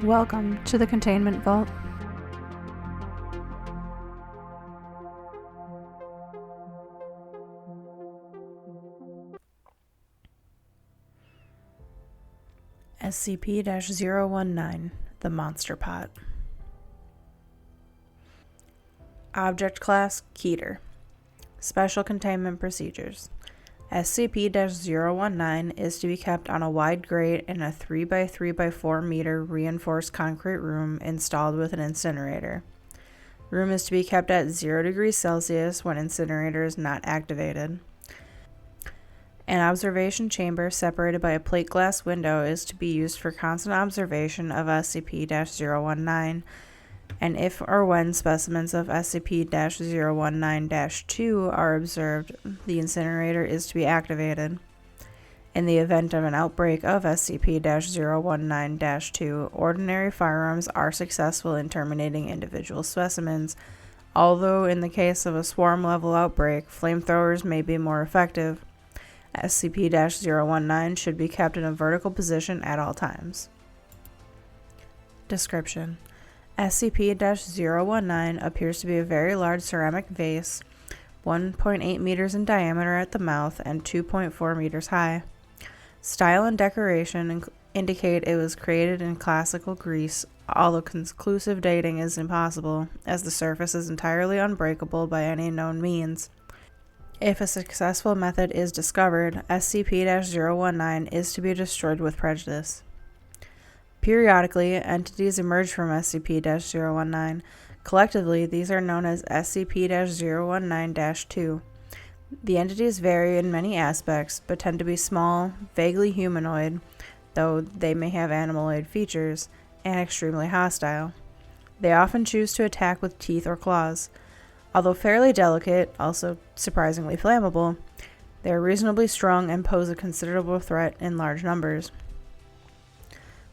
Welcome to the Containment Vault. SCP-019, the Monster Pot. Object Class, Keter. Special Containment Procedures. SCP-019 is to be kept on a wide grate in a 3x3x4 meter reinforced concrete room installed with an incinerator. Room is to be kept at 0 degrees Celsius when incinerator is not activated. An observation chamber separated by a plate glass window is to be used for constant observation of SCP-019, and if or when specimens of SCP-019-2 are observed, the incinerator is to be activated. In the event of an outbreak of SCP-019-2, ordinary firearms are successful in terminating individual specimens, although in the case of a swarm-level outbreak, flamethrowers may be more effective. SCP-019 should be kept in a vertical position at all times. Description: SCP-019 appears to be a very large ceramic vase, 1.8 meters in diameter at the mouth and 2.4 meters high. Style and decoration indicate it was created in classical Greece, although conclusive dating is impossible, as the surface is entirely unbreakable by any known means. If a successful method is discovered, SCP-019 is to be destroyed with prejudice. Periodically, entities emerge from SCP-019. Collectively, these are known as SCP-019-2. The entities vary in many aspects, but tend to be small, vaguely humanoid, though they may have animaloid features, and extremely hostile. They often choose to attack with teeth or claws. Although fairly delicate, also surprisingly flammable, they are reasonably strong and pose a considerable threat in large numbers.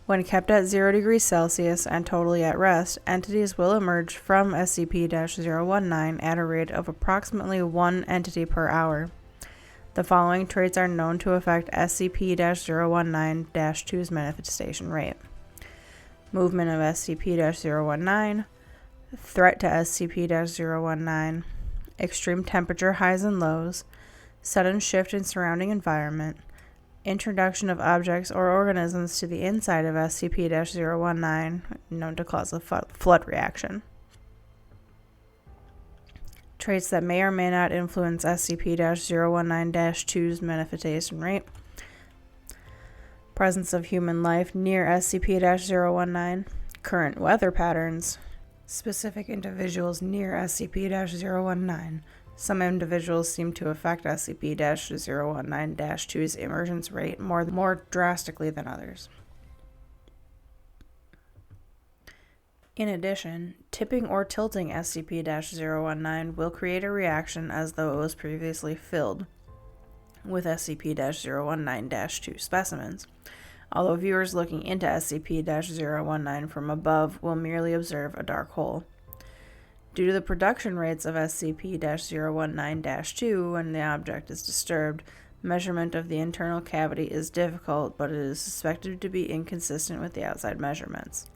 When kept at 0 degrees Celsius and totally at rest, entities will emerge from SCP-019 at a rate of approximately 1 entity per hour. The following traits are known to affect SCP-019-2's manifestation rate: movement of SCP-019, threat to SCP-019, extreme temperature highs and lows, sudden shift in surrounding environment, introduction of objects or organisms to the inside of SCP-019, known to cause a flood reaction. Traits that may or may not influence SCP-019-2's manifestation rate: presence of human life near SCP-019, current weather patterns, specific individuals near SCP-019. Some individuals seem to affect SCP-019-2's emergence rate more drastically than others. In addition, tipping or tilting SCP-019 will create a reaction as though it was previously filled with SCP-019-2 specimens, although viewers looking into SCP-019 from above will merely observe a dark hole. Due to the production rates of SCP-019-2 when the object is disturbed, measurement of the internal cavity is difficult, but it is suspected to be inconsistent with the outside measurements.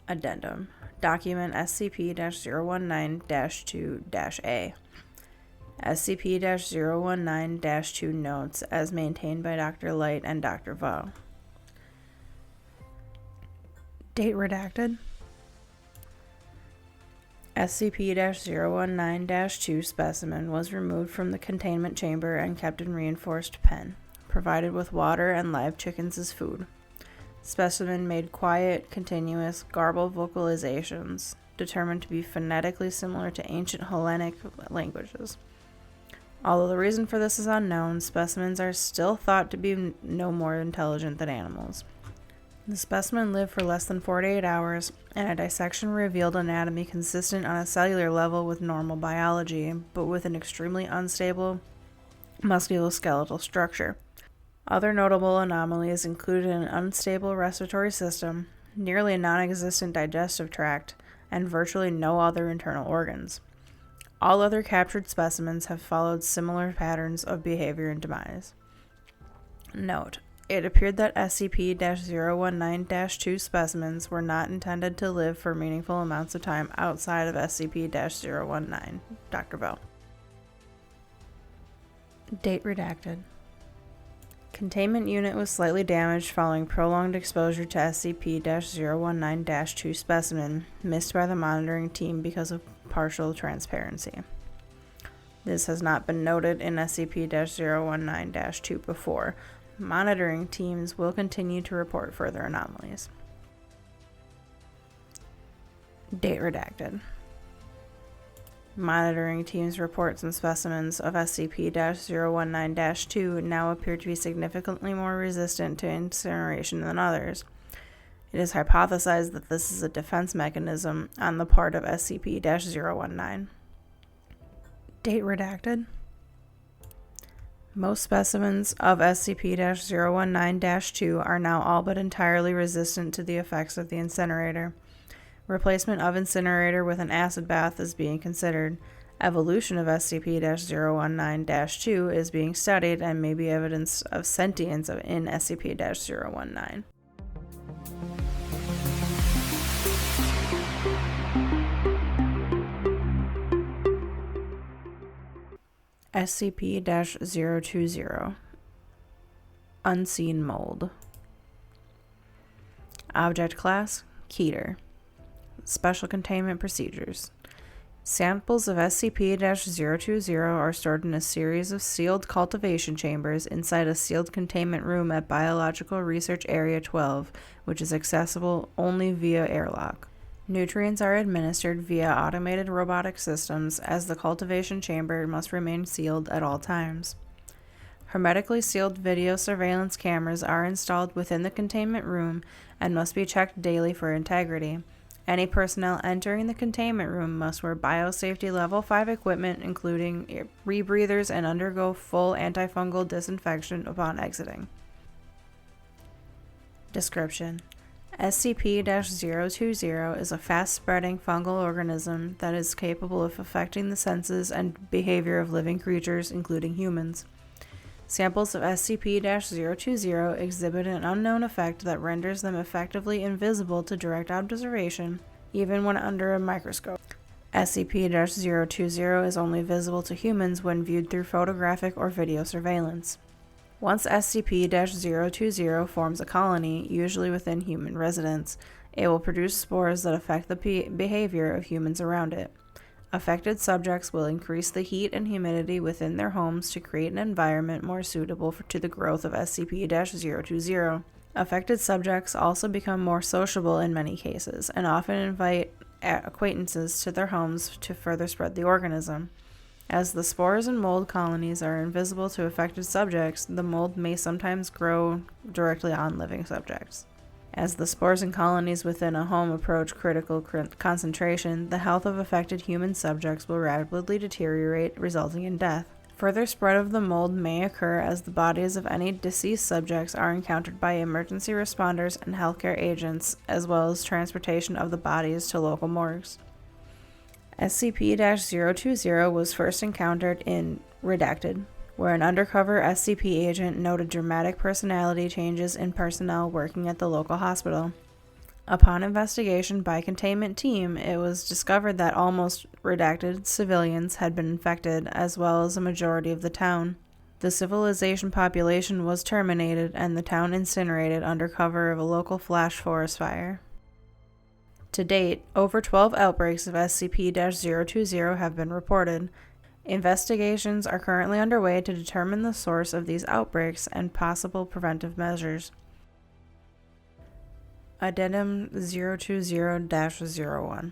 Addendum: Document SCP-019-2-A. SCP-019-2 notes as maintained by Dr. Light and Dr. Vo. Date redacted. SCP-019-2 specimen was removed from the containment chamber and kept in reinforced pen, provided with water and live chickens as food. Specimen made quiet, continuous, garbled vocalizations, determined to be phonetically similar to ancient Hellenic languages. Although the reason for this is unknown, specimens are still thought to be no more intelligent than animals. The specimen lived for less than 48 hours, and a dissection revealed anatomy consistent on a cellular level with normal biology, but with an extremely unstable musculoskeletal structure. Other notable anomalies included an unstable respiratory system, nearly non-existent digestive tract, and virtually no other internal organs. All other captured specimens have followed similar patterns of behavior and demise. Note: It appeared that SCP-019-2 specimens were not intended to live for meaningful amounts of time outside of SCP-019. Dr. Bell. Date redacted. Containment unit was slightly damaged following prolonged exposure to SCP-019-2 specimen, missed by the monitoring team because of partial transparency. This has not been noted in SCP-019-2 before. Monitoring teams will continue to report further anomalies. Date redacted. Monitoring teams' reports and specimens of SCP-019-2 now appear to be significantly more resistant to incineration than others. It is hypothesized that this is a defense mechanism on the part of SCP-019. Date redacted. Most specimens of SCP-019-2 are now all but entirely resistant to the effects of the incinerator. Replacement of incinerator with an acid bath is being considered. Evolution of SCP-019-2 is being studied and may be evidence of sentience in SCP-019. SCP-020 Unseen Mold. Object Class Keter. Special Containment Procedures. Samples of SCP-020 are stored in a series of sealed cultivation chambers inside a sealed containment room at Biological Research Area 12, which is accessible only via airlock. Nutrients are administered via automated robotic systems, as the cultivation chamber must remain sealed at all times. Hermetically sealed video surveillance cameras are installed within the containment room and must be checked daily for integrity. Any personnel entering the containment room must wear biosafety level 5 equipment, including rebreathers, and undergo full antifungal disinfection upon exiting. Description: SCP-020 is a fast-spreading fungal organism that is capable of affecting the senses and behavior of living creatures, including humans. Samples of SCP-020 exhibit an unknown effect that renders them effectively invisible to direct observation, even when under a microscope. SCP-020 is only visible to humans when viewed through photographic or video surveillance. Once SCP-020 forms a colony, usually within human residents, it will produce spores that affect the behavior of humans around it. Affected subjects will increase the heat and humidity within their homes to create an environment more suitable to the growth of SCP-020. Affected subjects also become more sociable in many cases, and often invite acquaintances to their homes to further spread the organism. As the spores and mold colonies are invisible to affected subjects, the mold may sometimes grow directly on living subjects. As the spores and colonies within a home approach critical concentration, the health of affected human subjects will rapidly deteriorate, resulting in death. Further spread of the mold may occur as the bodies of any deceased subjects are encountered by emergency responders and healthcare agents, as well as transportation of the bodies to local morgues. SCP-020 was first encountered in Redacted, where an undercover SCP agent noted dramatic personality changes in personnel working at the local hospital. Upon investigation by containment team, it was discovered that almost redacted civilians had been infected, as well as a majority of the town. The civilization population was terminated and the town incinerated under cover of a local flash forest fire. To date, over 12 outbreaks of SCP-020 have been reported. Investigations are currently underway to determine the source of these outbreaks and possible preventive measures. Addendum 020-01.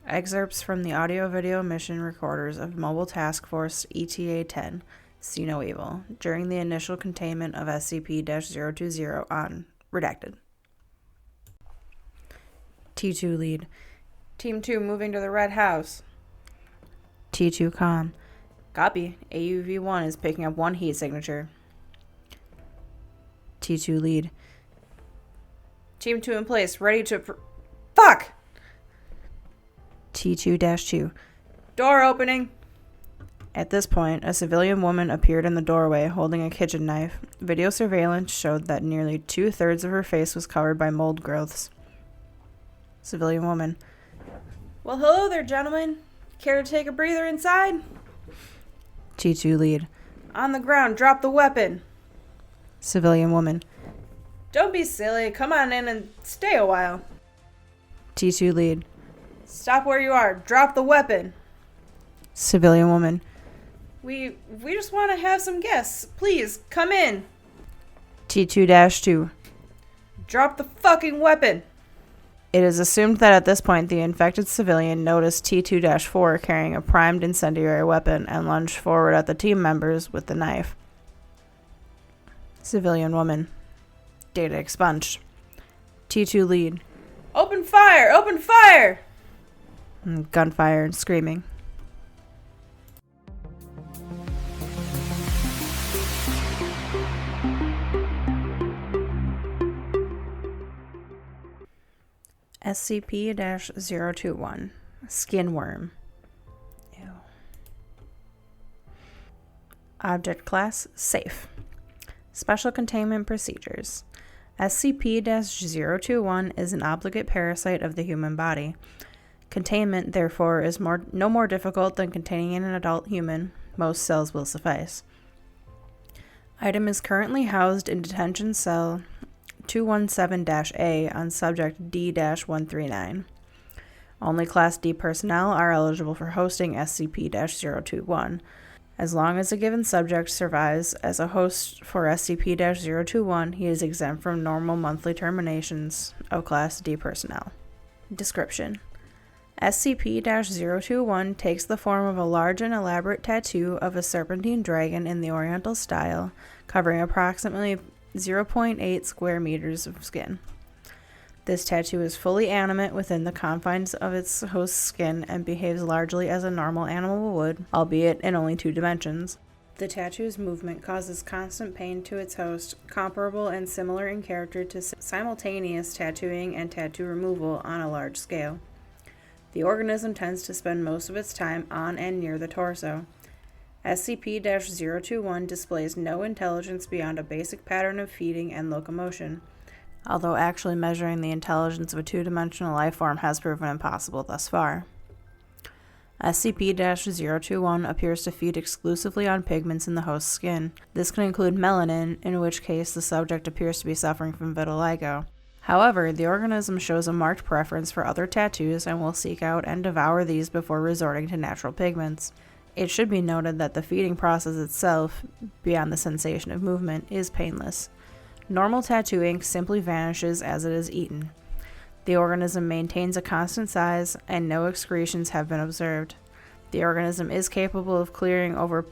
Excerpts from the audio-video mission recorders of Mobile Task Force ETA-10, See No Evil, during the initial containment of SCP-020 on Redacted. T2 Lead. Team 2 moving to the Red House. T2 Com. Copy. AUV-1 is picking up 1 heat signature. T2 Lead. Team 2 in place, ready to Fuck! T2-2. Door opening. At this point, a civilian woman appeared in the doorway holding a kitchen knife. Video surveillance showed that nearly 2/3 of her face was covered by mold growths. Civilian woman. Well, hello there, gentlemen. Care to take a breather inside? T2 lead. On the ground, drop the weapon. Civilian woman. Don't be silly. Come on in and stay a while. T2 lead. Stop where you are. Drop the weapon. Civilian woman. We just want to have some guests. Please, come in. T2-2. Drop the fucking weapon. It is assumed that at this point the infected civilian noticed T2-4 carrying a primed incendiary weapon and lunged forward at the team members with the knife. Civilian woman. Data expunged. T2 lead. Open fire! Open fire! Gunfire and screaming. SCP-021. Skin Wyrm. Ew. Object Class Safe. Special Containment Procedures. SCP-021 is an obligate parasite of the human body. Containment, therefore, is no more difficult than containing an adult human. Most cells will suffice. Item is currently housed in Detention Cell 217-A on Subject D-139. Only Class D personnel are eligible for hosting SCP-021. As long as a given subject survives as a host for SCP-021, he is exempt from normal monthly terminations of Class D personnel. Description: SCP-021 takes the form of a large and elaborate tattoo of a serpentine dragon in the Oriental style, covering approximately 0.8 square meters of skin. This tattoo is fully animate within the confines of its host's skin and behaves largely as a normal animal would, albeit in only 2 dimensions. The tattoo's movement causes constant pain to its host, comparable and similar in character to simultaneous tattooing and tattoo removal on a large scale. The organism tends to spend most of its time on and near the torso. SCP-021 displays no intelligence beyond a basic pattern of feeding and locomotion, although actually measuring the intelligence of a 2-dimensional life form has proven impossible thus far. SCP-021 appears to feed exclusively on pigments in the host's skin. This can include melanin, in which case the subject appears to be suffering from vitiligo. However, the organism shows a marked preference for other tattoos and will seek out and devour these before resorting to natural pigments. It should be noted that the feeding process itself, beyond the sensation of movement, is painless. Normal tattoo ink simply vanishes as it is eaten. The organism maintains a constant size, and no excretions have been observed. The organism is capable of clearing over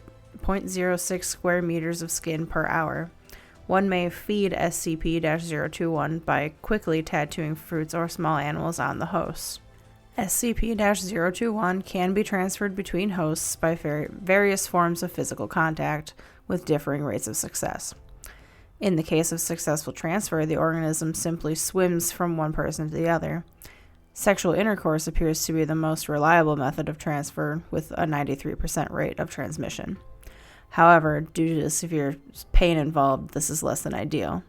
0.06 square meters of skin per hour. One may feed SCP-021 by quickly tattooing fruits or small animals on the host. SCP-021 can be transferred between hosts by various forms of physical contact, with differing rates of success. In the case of successful transfer, the organism simply swims from one person to the other. Sexual intercourse appears to be the most reliable method of transfer, with a 93% rate of transmission. However, due to the severe pain involved, this is less than ideal.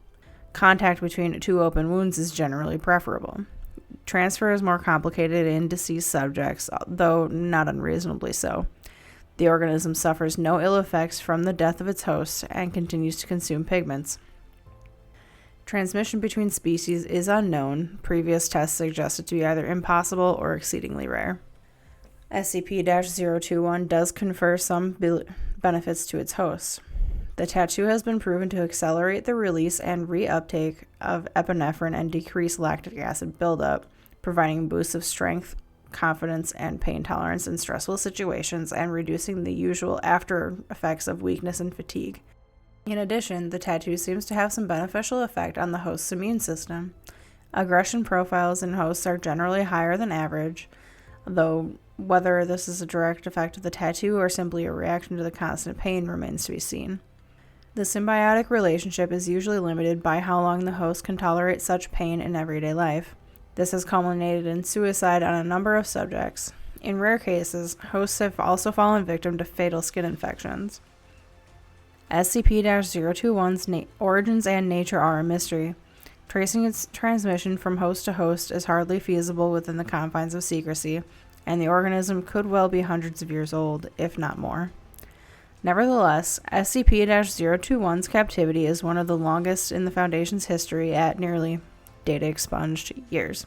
Contact between 2 open wounds is generally preferable. Transfer is more complicated in deceased subjects, though not unreasonably so. The organism suffers no ill effects from the death of its host and continues to consume pigments. Transmission between species is unknown. Previous tests suggested to be either impossible or exceedingly rare. SCP-021 does confer some benefits to its host. The tattoo has been proven to accelerate the release and reuptake of epinephrine and decrease lactic acid buildup, providing boosts of strength, confidence, and pain tolerance in stressful situations and reducing the usual after effects of weakness and fatigue. In addition, the tattoo seems to have some beneficial effect on the host's immune system. Aggression profiles in hosts are generally higher than average, though whether this is a direct effect of the tattoo or simply a reaction to the constant pain remains to be seen. The symbiotic relationship is usually limited by how long the host can tolerate such pain in everyday life. This has culminated in suicide on a number of subjects. In rare cases, hosts have also fallen victim to fatal skin infections. SCP-021's origins and nature are a mystery. Tracing its transmission from host to host is hardly feasible within the confines of secrecy, and the organism could well be hundreds of years old, if not more. Nevertheless, SCP-021's captivity is one of the longest in the Foundation's history at nearly data-expunged years,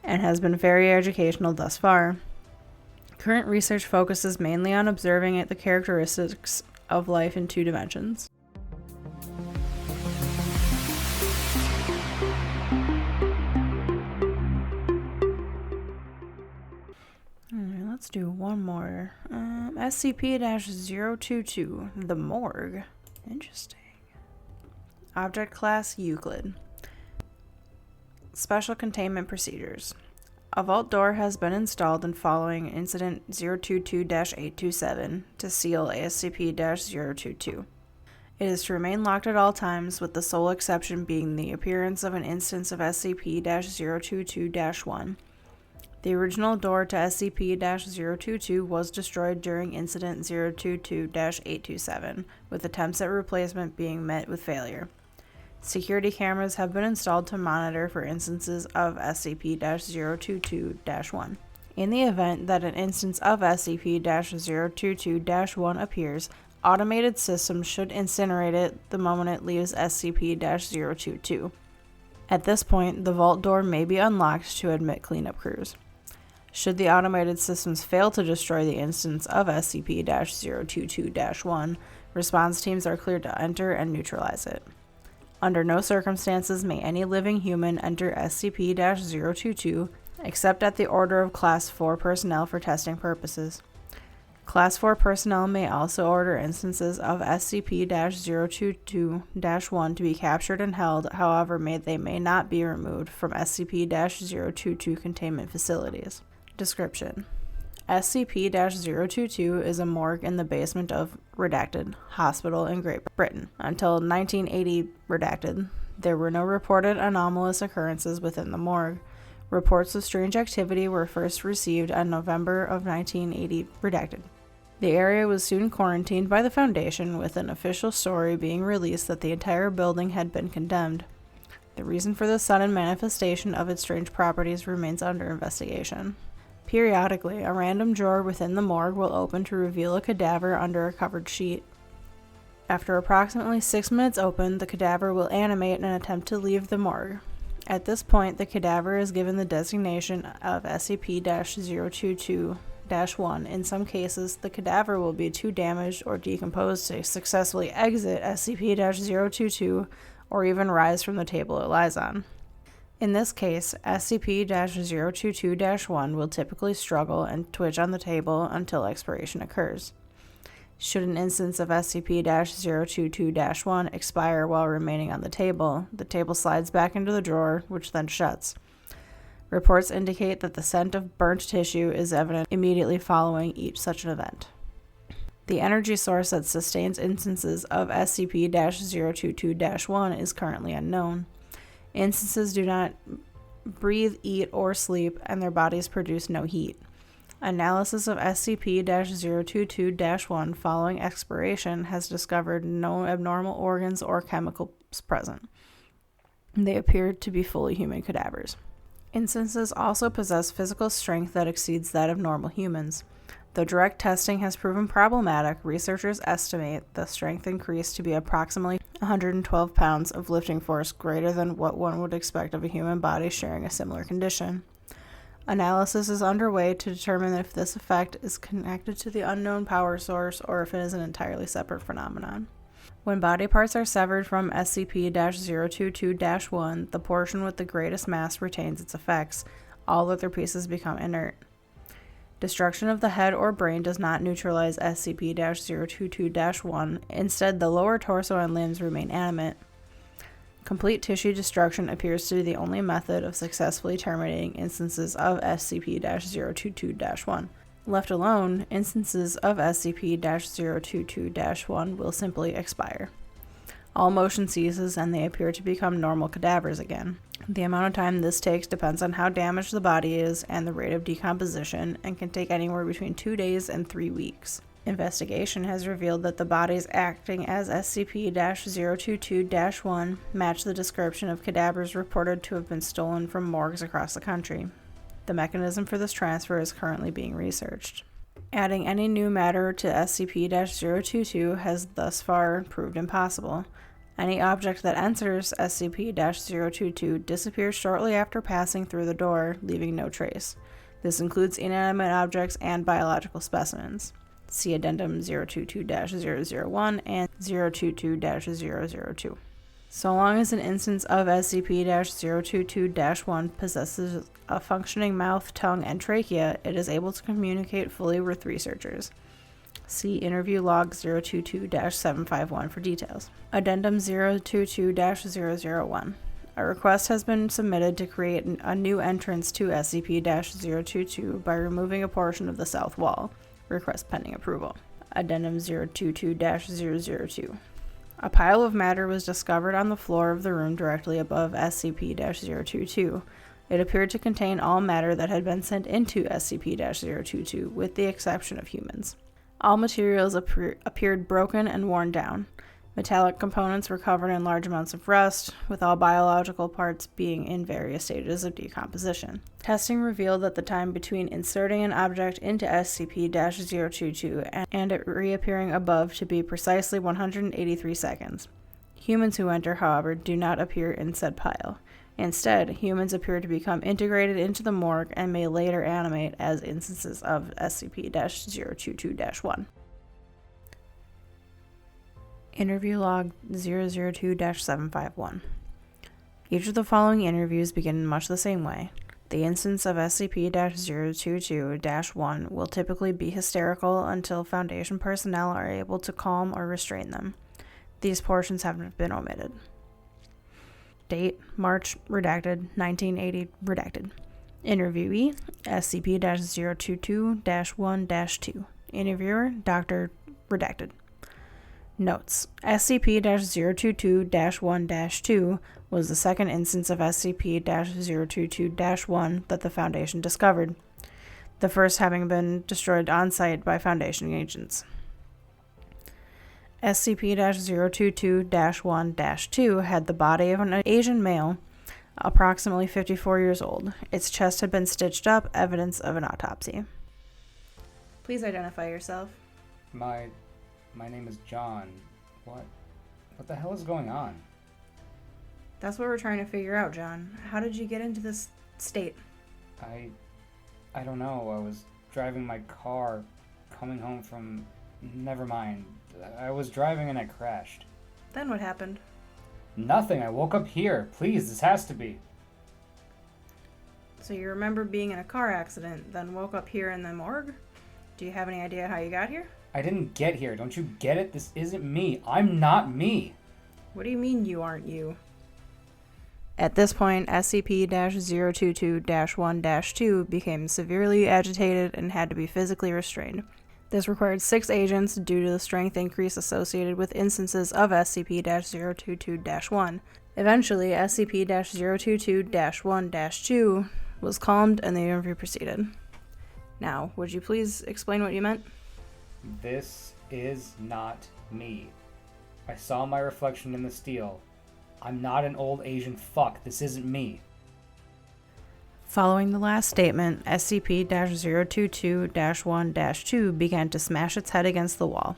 and has been very educational thus far. Current research focuses mainly on observing the characteristics of life in 2 dimensions. Alright, let's do one more. SCP-022, the Morgue. Interesting. Object Class Euclid. Special Containment Procedures. A vault door has been installed in following Incident 022-827 to seal SCP-022. It is to remain locked at all times, with the sole exception being the appearance of an instance of SCP-022-1. The original door to SCP-022 was destroyed during Incident 022-827, with attempts at replacement being met with failure. Security cameras have been installed to monitor for instances of SCP-022-1. In the event that an instance of SCP-022-1 appears, automated systems should incinerate it the moment it leaves SCP-022. At this point, the vault door may be unlocked to admit cleanup crews. Should the automated systems fail to destroy the instance of SCP-022-1, response teams are cleared to enter and neutralize it. Under no circumstances may any living human enter SCP-022 except at the order of Class 4 personnel for testing purposes. Class 4 personnel may also order instances of SCP-022-1 to be captured and held, however, they may not be removed from SCP-022 containment facilities. Description: SCP-022 is a morgue in the basement of redacted hospital in Great Britain. Until 1980 redacted, there were no reported anomalous occurrences within the morgue. Reports of strange activity were first received in November of 1980 redacted. The area was soon quarantined by the Foundation, with an official story being released that the entire building had been condemned. The reason for the sudden manifestation of its strange properties remains under investigation. Periodically, a random drawer within the morgue will open to reveal a cadaver under a covered sheet. After approximately 6 minutes open, the cadaver will animate in an attempt to leave the morgue. At this point, the cadaver is given the designation of SCP-022-1. In some cases, the cadaver will be too damaged or decomposed to successfully exit SCP-022 or even rise from the table it lies on. In this case, SCP-022-1 will typically struggle and twitch on the table until expiration occurs. Should an instance of SCP-022-1 expire while remaining on the table slides back into the drawer, which then shuts. Reports indicate that the scent of burnt tissue is evident immediately following each such an event. The energy source that sustains instances of SCP-022-1 is currently unknown. Instances do not breathe, eat, or sleep, and their bodies produce no heat. Analysis of SCP-022-1 following expiration has discovered no abnormal organs or chemicals present. They appear to be fully human cadavers. Instances also possess physical strength that exceeds that of normal humans. Though direct testing has proven problematic, researchers estimate the strength increase to be approximately 112 pounds of lifting force, greater than what one would expect of a human body sharing a similar condition. Analysis is underway to determine if this effect is connected to the unknown power source or if it is an entirely separate phenomenon. When body parts are severed from SCP-022-1, the portion with the greatest mass retains its effects. All other pieces become inert. Destruction of the head or brain does not neutralize SCP-022-1. Instead, the lower torso and limbs remain animate. Complete tissue destruction appears to be the only method of successfully terminating instances of SCP-022-1. Left alone, instances of SCP-022-1 will simply expire. All motion ceases and they appear to become normal cadavers again. The amount of time this takes depends on how damaged the body is and the rate of decomposition, and can take anywhere between 2 days and 3 weeks. Investigation has revealed that the bodies acting as SCP-022-1 match the description of cadavers reported to have been stolen from morgues across the country. The mechanism for this transfer is currently being researched. Adding any new matter to SCP-022 has thus far proved impossible. Any object that enters SCP-022 disappears shortly after passing through the door, leaving no trace. This includes inanimate objects and biological specimens. See Addendum 022-001 and 022-002. So long as an instance of SCP-022-1 possesses a functioning mouth, tongue, and trachea, it is able to communicate fully with researchers. See Interview Log 022-751 for details. Addendum 022-001. A request has been submitted to create a new entrance to SCP-022 by removing a portion of the south wall. Request pending approval. Addendum 022-002. A pile of matter was discovered on the floor of the room directly above SCP-022. It appeared to contain all matter that had been sent into SCP-022, with the exception of humans. All materials appeared broken and worn down. Metallic components were covered in large amounts of rust, with all biological parts being in various stages of decomposition. Testing revealed that the time between inserting an object into SCP-022 and it reappearing above to be precisely 183 seconds. Humans who enter, however, do not appear in said pile. Instead, humans appear to become integrated into the morgue and may later animate as instances of SCP-022-1. Interview Log 002-751. Each of the following interviews begin in much the same way. The instance of SCP-022-1 will typically be hysterical until Foundation personnel are able to calm or restrain them. These portions have been omitted. Date, March, redacted, 1980, redacted. Interviewee, SCP-022-1-2. Interviewer, Dr. redacted. Notes: SCP-022-1-2 was the second instance of SCP-022-1 that the Foundation discovered, the first having been destroyed on-site by Foundation agents. SCP-022-1-2 had the body of an Asian male, approximately 54 years old. Its chest had been stitched up, evidence of an autopsy. Please identify yourself. My name is John. What the hell is going on? That's what we're trying to figure out, John. How did you get into this state? I don't know. I was driving my car, coming home from... Never mind. I was driving and I crashed. Then what happened? Nothing. I woke up here. Please, this has to be. So you remember being in a car accident, then woke up here in the morgue? Do you have any idea how you got here? I didn't get here. Don't you get it? This isn't me. I'm not me. What do you mean you aren't you? At this point, SCP-022-1-2 became severely agitated and had to be physically restrained. This required 6 agents due to the strength increase associated with instances of SCP-022-1. Eventually, SCP-022-1-2 was calmed and the interview proceeded. Now, would you please explain what you meant? This is not me. I saw my reflection in the steel. I'm not an old Asian fuck. This isn't me. Following the last statement, SCP-022-1-2 began to smash its head against the wall.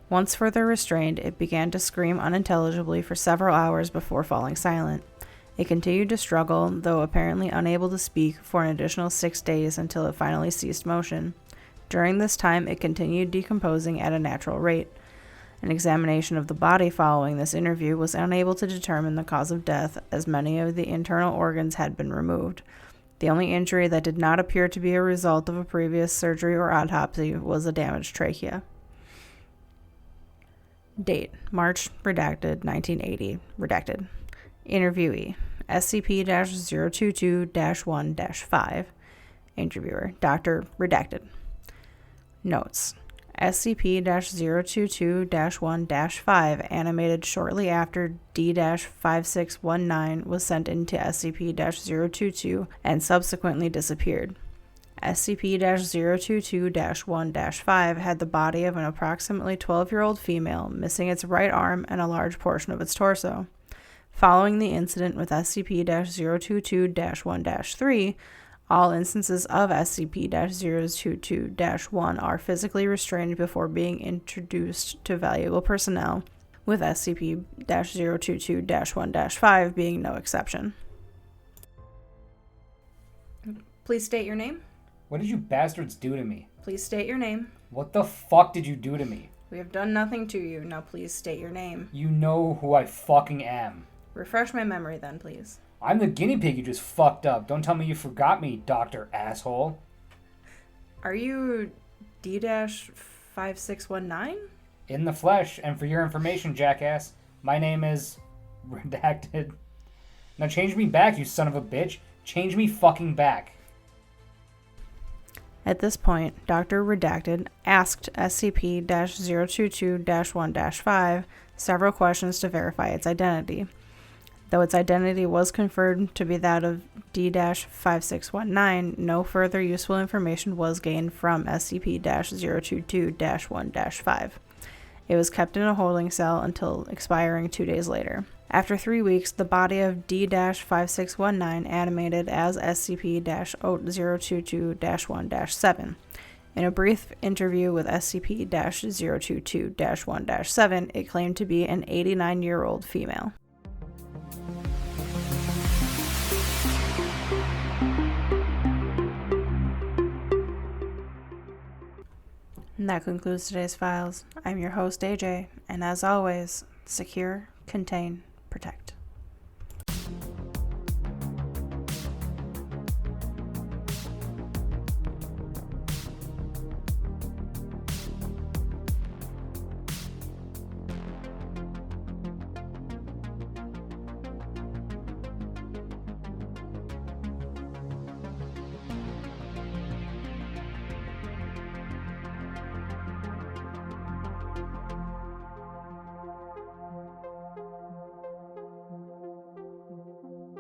Once further restrained, it began to scream unintelligibly for several hours before falling silent. It continued to struggle, though apparently unable to speak, for an additional 6 days until it finally ceased motion. During this time, it continued decomposing at a natural rate. An examination of the body following this interview was unable to determine the cause of death, as many of the internal organs had been removed. The only injury that did not appear to be a result of a previous surgery or autopsy was a damaged trachea. Date, March, redacted, 1980, redacted. Interviewee, SCP-022-1-5. Interviewer, Dr. redacted. Notes: SCP-022-1-5, animated shortly after D-5619 was sent into SCP-022 and subsequently disappeared. SCP-022-1-5 had the body of an approximately 12-year-old female, missing its right arm and a large portion of its torso. Following the incident with SCP-022-1-3, all instances of SCP-022-1 are physically restrained before being introduced to valuable personnel, with SCP-022-1-5 being no exception. Please state your name. What did you bastards do to me? Please state your name. What the fuck did you do to me? We have done nothing to you. Now please state your name. You know who I fucking am. Refresh my memory then, please. I'm the guinea pig you just fucked up. Don't tell me you forgot me, Dr. Asshole. Are you D-5619? In the flesh, and for your information, jackass, my name is... Redacted. Now change me back, you son of a bitch. Change me fucking back. At this point, Dr. Redacted asked SCP-022-1-5 several questions to verify its identity. Though its identity was confirmed to be that of D-5619, no further useful information was gained from SCP-022-1-5. It was kept in a holding cell until expiring 2 days later. After 3 weeks, the body of D-5619 animated as SCP-022-1-7. In a brief interview with SCP-022-1-7, it claimed to be an 89-year-old female. And that concludes today's files. I'm your host, AJ, and as always, secure, contain, protect.